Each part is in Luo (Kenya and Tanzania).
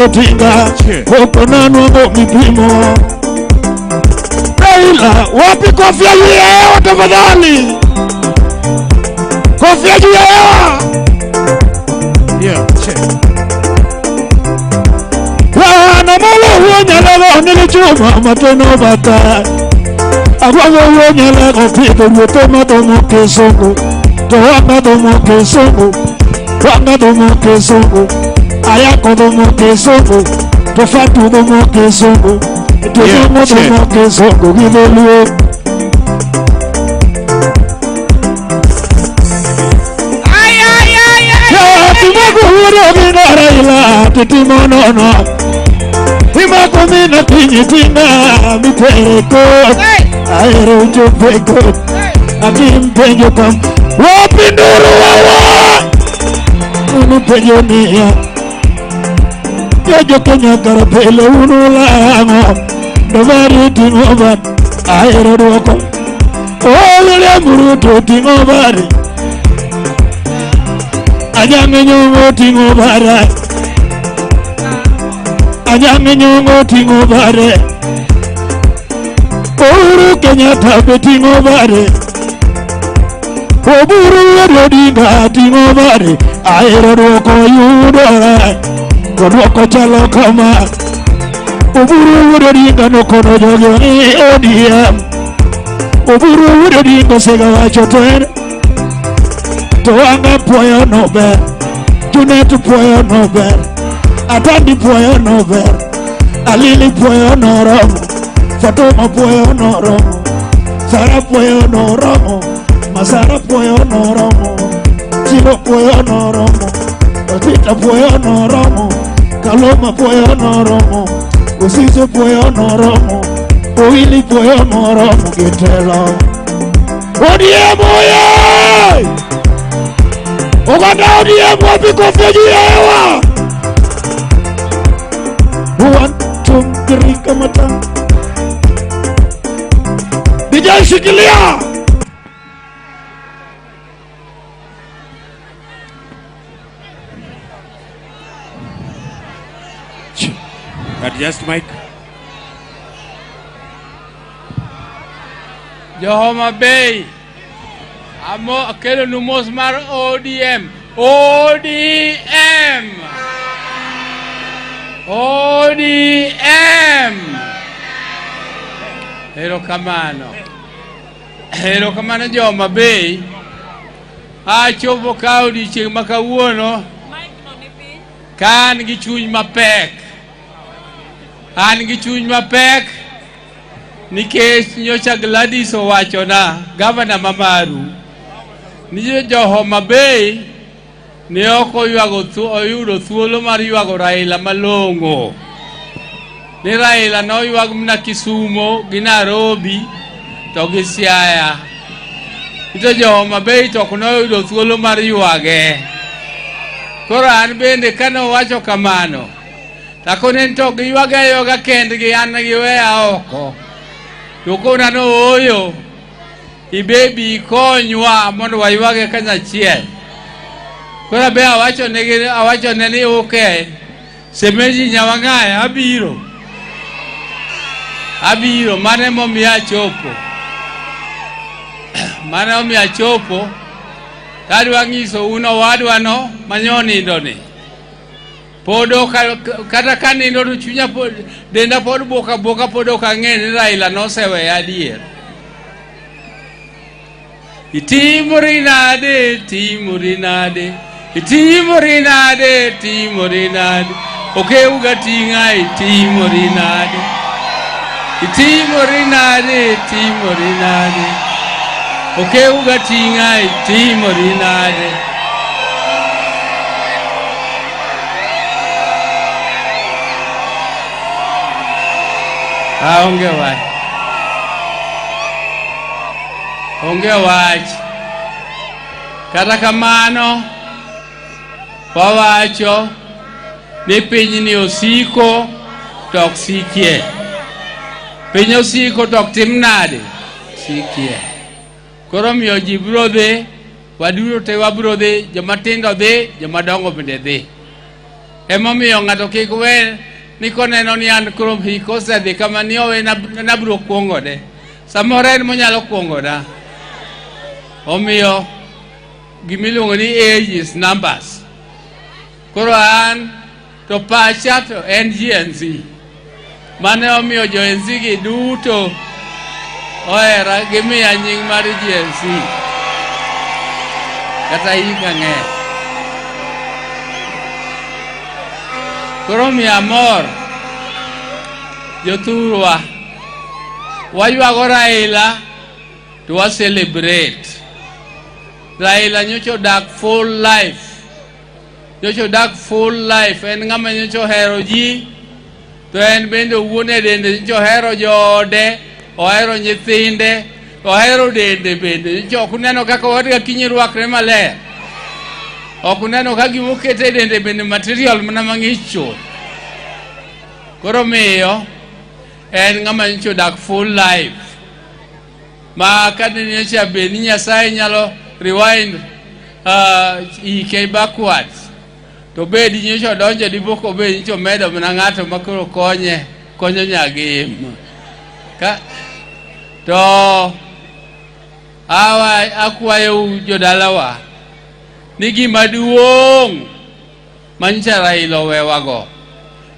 Odinga huko nanu mipimo. Raila, wapi kofia juu ya hewa tafadhali? Kofia juu ya hewa. Yeah, check. Wana molo huonyala nilichuma mateno bata. Agwago huonyala kopito mutema domo kesungu. Toanga domo kesungu. Wanga domo kesungu. Ayako domo kesungu. Tofatu domo kesungu. Tozomo domo kesungu. Gidoluo. Uhuru Odinga Raila titimonono Timako mina tinyitina mitereko Aero jopeko Akimpenyo kam Wapinduru wawa Unupenyo niya Yojo Kenya karapele unulango Novari tingobat Aero duoko William Ruto tingobari Ajange nyongo tingo bare. Ajange nyongo tingo bare. Oburu kenyatta be tingo bare. Oburu Odinga tingo bare. Aero roko yudo. Kodoko chalo kama. Oburu Odinga no kono jogo ODM. Oburu Odinga sega wacho twer. Toanga poyo no ber, Junet poyo no ber, Atandi poyo no ber, Alili poyo no romo, Fatoma poyo no romo, Sara poyo no romo, Masara poyo no romo, Chibo poyo no romo, Otita poyo no romo, Kaloma poyo no romo, Usise poyo no romo, Oili poyo no romo, Gitelo ODM oye! Oganda ODM wapi kofia juu ya hewa? 1, 2, 3 kama tano. Bijai shikilia. Adjust mic. Homabay. Amo akelo numos mar ODM. ODM. ODM. Erokamano Homabay. Achopo ka odiochieng' ma kawuono. Kan gi chuny mapek. An gi chuny mapek nikech nyocha Gladys owachona gavana mamaru ni jo Homabay ne ok oyudo thuolo mar ywago Raila malong'o. Ni Raila no ywag mna Kisumo gi Nairobi to gi Siaya. Ito jo Homabay to ok noyudo thuolo mar ywage. Koro an bende kano wacho kamano. Takone to gi ywage yoga kendgi an gi weya oko. To kona no oyo. Ibebi konywa mondo waywage kanyachiel. Kora be awacho ne ni okay. Semeji nyawang'aya abiro mane momiya chopo. Mane omiya chopo. Tadwa ng'iso uno wadwa no manyonindo ni. Podo kata kanindo to chunya pod denda pod boka podo ka ng'e ni Raila no sewe adier. Itimori nade. Okay, uga tinga itimori nade. Okay, uga tinga itimori nade. Onge wach. Kata kamano wawacho ni piny ni osiko tok sikie. Piny osiko tok tim nade sikie. Koro miyo ji biro dhi, waduro te wabiro dhi, joma tindo dhi, joma dongo bende dhi. Emomiyo ng'ato kik we ni koneno ni an kuom hiko osedhi kama ni owe nabiro kuongode. Samoro en monyalo kuongoda. Omiyo gimiluongo ni age is numbers. Koro an to pacha to en Gen Z. Mane omiyo jo Gen Z gi duto ohera gimiya nying mar Gen Z. Kata higa ng'eny. Koro miya mor jothurwa waywago Raila to wa celebrate. Raila nyocho dak full life. Nyocho dak full life. En ng'ama nyocho hero ji. To en bende wuone dende nyocho hero jode. Ohero nyithinde. Ohero dende bende. Nyocho okuneno kaka wadga kinyi rwakre maler. Okuneno kaka gimokete dende bende material mana mang'icho. Koro miyo en ng'ama nyocho dak full life. Ma kadni nyocha bende Nyasaye nyalo rewind ike backwards. To bedi nyocho donjo diboko bedi nyocho medo mana ng'ato makoro konyo nyagim. To akwayo jodalawa ni gima duong' manyicha Raila owewago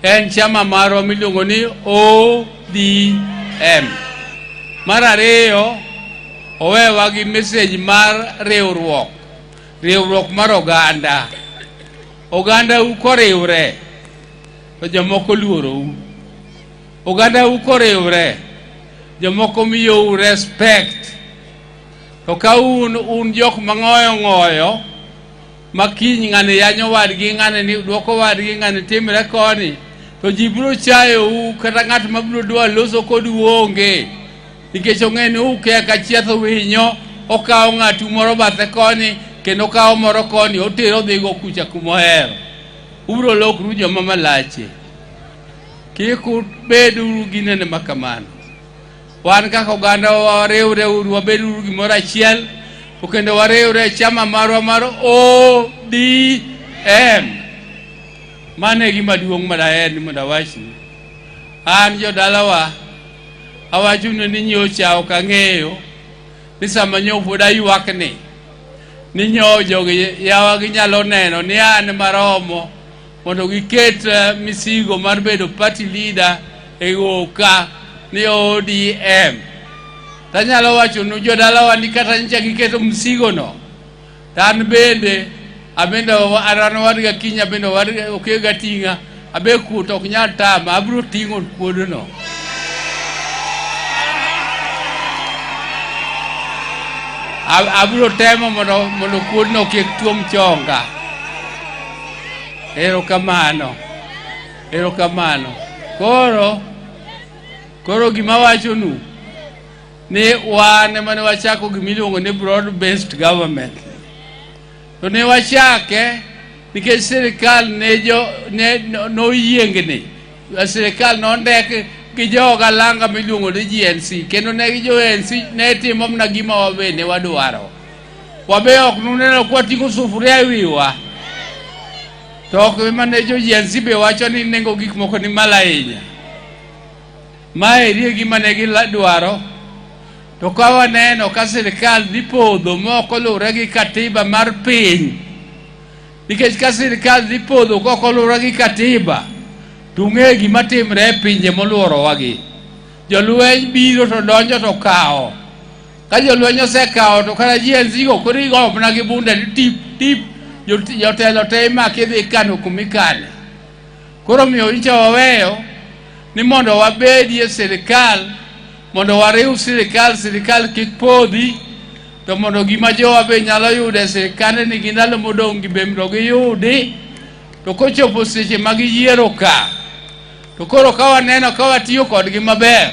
en chama marwa miluongo ni ODM. Mar ariyo owewa gi message mar riwruok mar oganda. Oganda u koriwre to jomoko luorou. Oganda u koriwre jomoko miyou respect. To ka un jok mang'oyo makiny ng'ane yanyo wadgi, ng'ane ni duoko wadgi, ng'ane timre koni, to ji biro chayou kata ng'at mabiro dwa loso kodu onge. Nikech ong'e ni uke ka chietho winyo, okawo ng'atu moro bathe koni, kendo okawo moro koni, otero dhigo kucha kumohero. Ubiro lokru joma malache. Kik ubedu ginene makamano. Wan kaka oganda wariwre uru, wabedu uru gimoro achiel, to kendo wariwre chama marwa mar ODM. Mane gima duong' madaher ni mondo awachni. An jodalawa awachunu ni nyocha ok ang'eyo ni sama nyopod aywakni ni jogi yawa ginyalo neno ni an maromo mondo giket misigo mar bedo party leader e goka ni ODM. Tanyalo wachonu jodalawa ni kata nyicha giketo msigo no, tan bende abendo arano wadga kinya bendo wadga okega tinga abe kuto ok nyal tama abiro ting'o kuodono. Abiro temo mondo kuodno kik tuom chonga. Erokamano. Koro gima wachonu ni wan mane wachako gimiluongo ni broad based government. To ne wachake nikech sirikal noyiengni. Sirikal nondek gi joga langa miluongo ni GNC, kendo ne gi jo NC ne timo mna gima wabende wadwaro. Wabe ok nuneno kwa tingo sufuria wiwa. To ok mane jo GNC be wacho ni nengo gik moko ni malainya. Mae rie gima ne gidwaro. To ka waneno ka sirikal dipodho moko lure gi katiba mar piny. Nikech ka sirikal dipodho koko lure gi katiba, tung'e gima timre e pinje moluoro wagi. Jolweny biro to donjo to kao. Ka jolweny osekawo to kata GNC go koro igomna gi bunde ni tip jotelo te imaki dhi kano kumikane. Koro miyo nyicha waweyo ni mondo wabedie sirikal, mondo wariw sirikal kik podhi, to mondo gima jowa be nyalo yude sirikande ni gindalo modong' gi bemro gi yudi. To kochopo seche magiyiero ka, to koro ka waneno ka watiyo kodgi maber,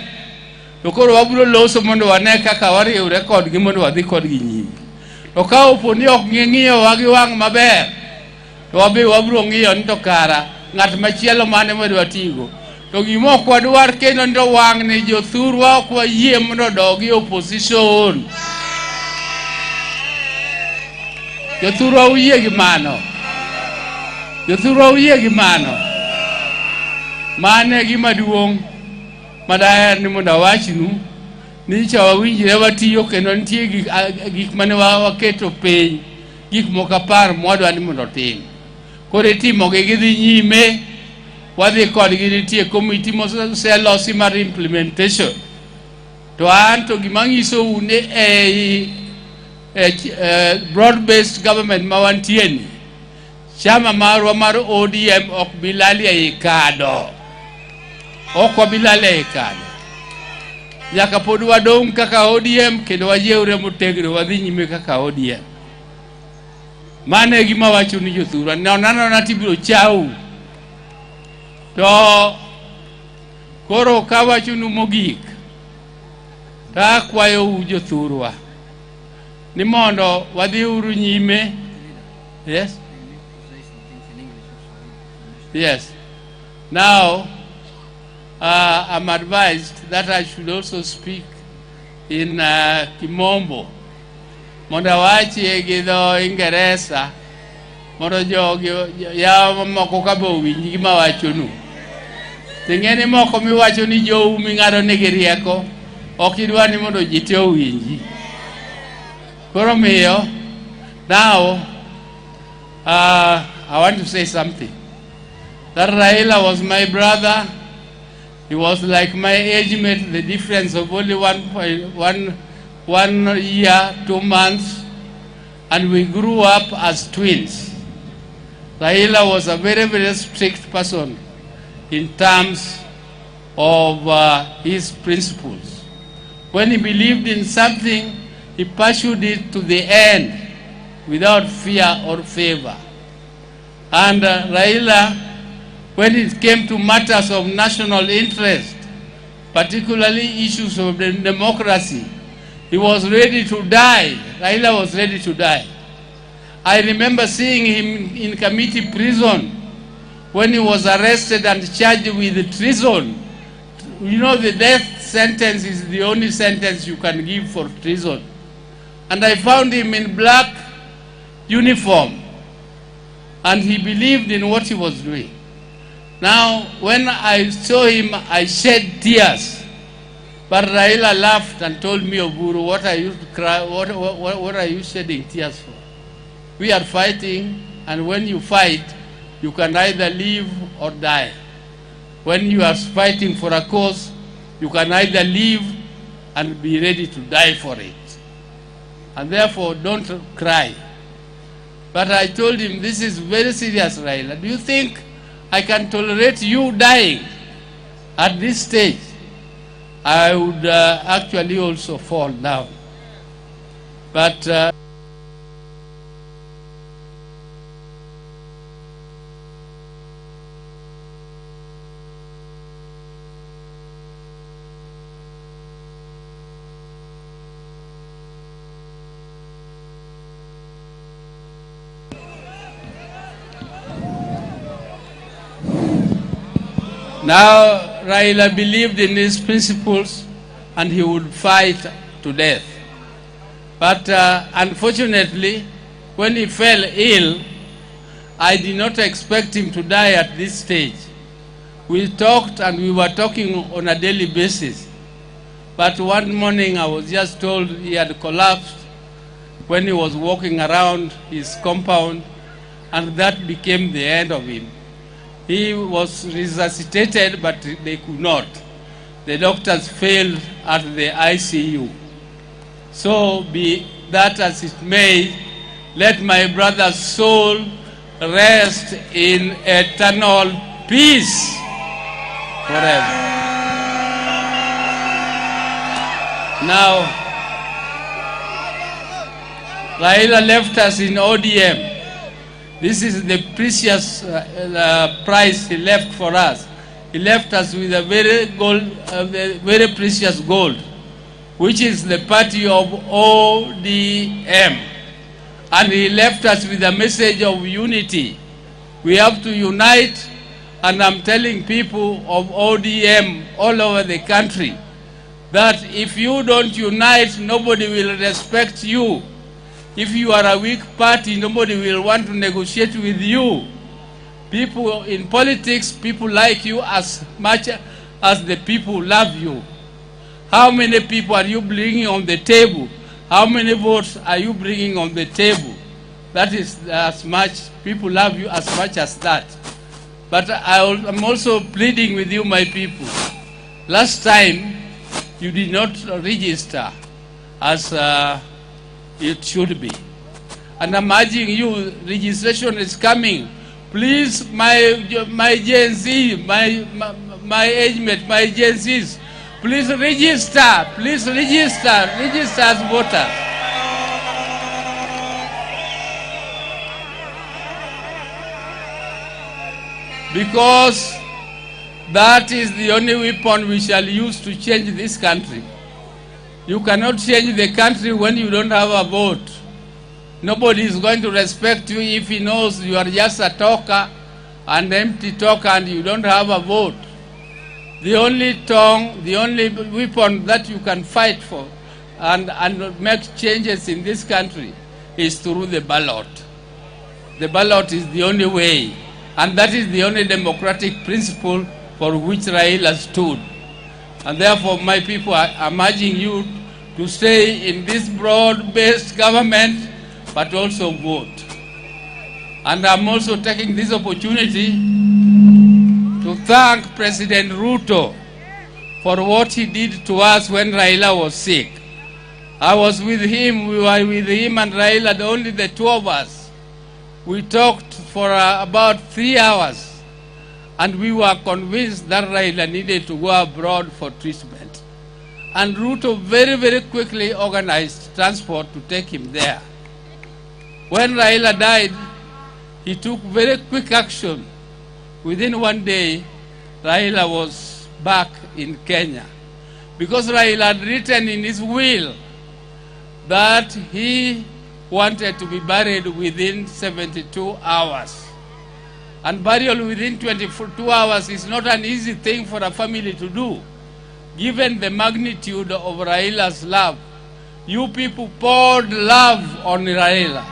to koro wabiro loso mondo wane kaka wariwre kodgi mondo wadhi kodgi nyime. To ka opo ni ok ng'iyo wagi wang' maber, to wabiro ng'iyo ni to kara ng'at machielo mane modwa tigo. To gima ok wadwar kendo ni to wang' ni jothurwa ok wayie mondo dogi opposition. Jothurwa uyie gi mano. Jothuro uyie gi mano. Mane gima duong' madaher ni mondo awachnu ni chawawinjre watiyo kendo nitie gik mane waketo piny, gik moko apar mwadwa ni mondo tim. Koro itimogi gidhi nyime, wadhi kodgi, nitie komiti moselosi mar implementation. To an to gima ng'isou ni broad-based government ma wantieni, chama marwa mar ODM ok bilali ei kado. Ok wabilali ei kado. Nyaka pod wadong' kaka ODM kendo wajiewre motegno wadhi nyime kaka ODM. Mane gima wacho ni jothurwa, nonano tibiro chau. To koro kawachonu mogik, ta kwayo jothurwa ni mondo wadhi uru nyime. Yes? Yes. Now, I'm advised that I should also speak in Kimombo. Mondo wachi gi dho Ingeresa, mondo jogi ya moko ka bo winji gima wachonu. Ting'eni moko miwacho ni jou ming'ado nigi rieko, ok idwa ni mondo ji te owinji. Koro miyo, now, I want to say something. That Raila was my brother. He was like my age mate, the difference of only 1 year, 2 months, and we grew up as twins. Raila was a very, very strict person in terms of his principles. When he believed in something, he pursued it to the end without fear or favor. And Raila, when it came to matters of national interest, particularly issues of democracy, he was ready to die. Raila was ready to die. I remember seeing him in committee prison when he was arrested and charged with treason. You know, the death sentence is the only sentence you can give for treason. And I found him in black uniform, and he believed in what he was doing. Now, when I saw him, I shed tears. But Raila laughed and told me, Oburu, what are you what are you shedding tears for? We are fighting, and when you fight, you can either live or die. When you are fighting for a cause, you can either live and be ready to die for it. And therefore, don't cry. But I told him, this is very serious, Raila. Do you think I can tolerate you dying at this stage? I would actually also fall down. But now, Raila believed in his principles and he would fight to death. But unfortunately, when he fell ill, I did not expect him to die at this stage. We talked, and we were talking on a daily basis. But one morning I was just told he had collapsed when he was walking around his compound, and that became the end of him. He was resuscitated, but they could not. The doctors failed at the ICU. So be that as it may, let my brother's soul rest in eternal peace forever. Now, Raila left us in ODM. This is the precious prize he left for us. He left us with a very precious gold, which is the party of ODM. And he left us with a message of unity. We have to unite, and I'm telling people of ODM all over the country that if you don't unite, nobody will respect you. If you are a weak party, nobody will want to negotiate with you. People in politics, people like you as much as the people love you. How many people are you bringing on the table? How many votes are you bringing on the table? That is as much, people love you as much as that. But I'm also pleading with you, my people. Last time, you did not register as it should be. And I'm urging you, registration is coming. Please, my Gen Z, my age mate, my Gen Zs, please register as voters. Because that is the only weapon we shall use to change this country. You cannot change the country when you don't have a vote. Nobody is going to respect you if he knows you are just a talker, an empty talker, and you don't have a vote. The only weapon that you can fight for and make changes in this country is through the ballot. The ballot is the only way, and that is the only democratic principle for which Raila stood. And therefore, my people, I'm urging you to stay in this broad-based government, but also vote. And I'm also taking this opportunity to thank President Ruto for what he did to us when Raila was sick. I was with him, we were with him and Raila, only the two of us. We talked for about 3 hours, and we were convinced that Raila needed to go abroad for treatment. And Ruto very, very quickly organized transport to take him there. When Raila died, he took very quick action. Within 1 day, Raila was back in Kenya. Because Raila had written in his will that he wanted to be buried within 72 hours. And burial within 22 hours is not an easy thing for a family to do. Given the magnitude of Raila's love, you people poured love on Raila.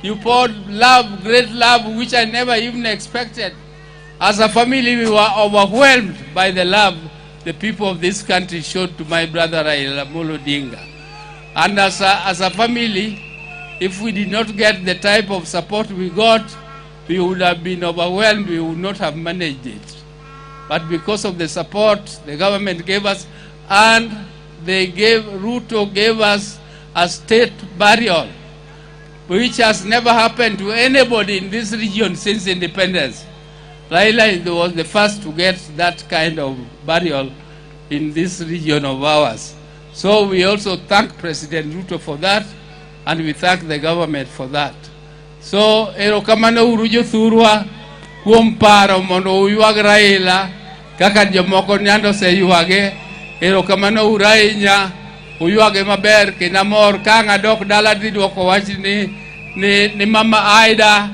You poured love, great love, which I never even expected. As a family, we were overwhelmed by the love the people of this country showed to my brother Raila Oburu Odinga. And as a family, if we did not get the type of support we got, we would have been overwhelmed, we would not have managed it. But because of the support the government gave us, and Ruto gave us a state burial, which has never happened to anybody in this region since independence. Raila was the first to get that kind of burial in this region of ours. So we also thank President Ruto for that, and we thank the government for that. So, erokamano uru jothurwa kuom paro mondo uyuag Raila kaka jomoko nyando se yuage. Erokamano uru ahinya, uyuage maber kendo amor ka adok dala dhi duoko wach ni mama Aida,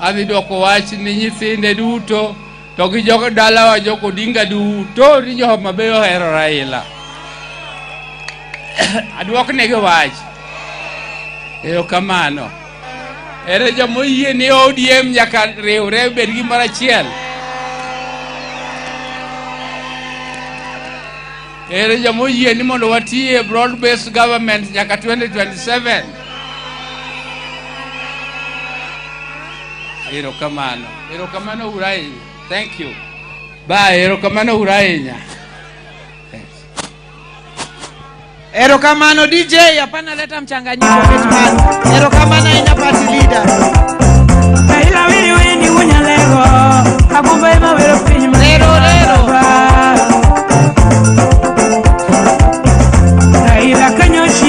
adhi duoko wach ni nyithinde duto, to gi jok dalawa jok Odinga duto ni jo Homabay ohero Raila. Aduok negi wach. Erokamano. Ere jomo yie ni ODM nyaka riwre bed gimoro achiel. Ere jomo yie ni mondo watie broad based government nyaka 2027. Erokamano urai. Thank you. Bye. Erokamano urai. Erokamano DJ, hapana leta mchanganyiko. Erokamano ina party leader.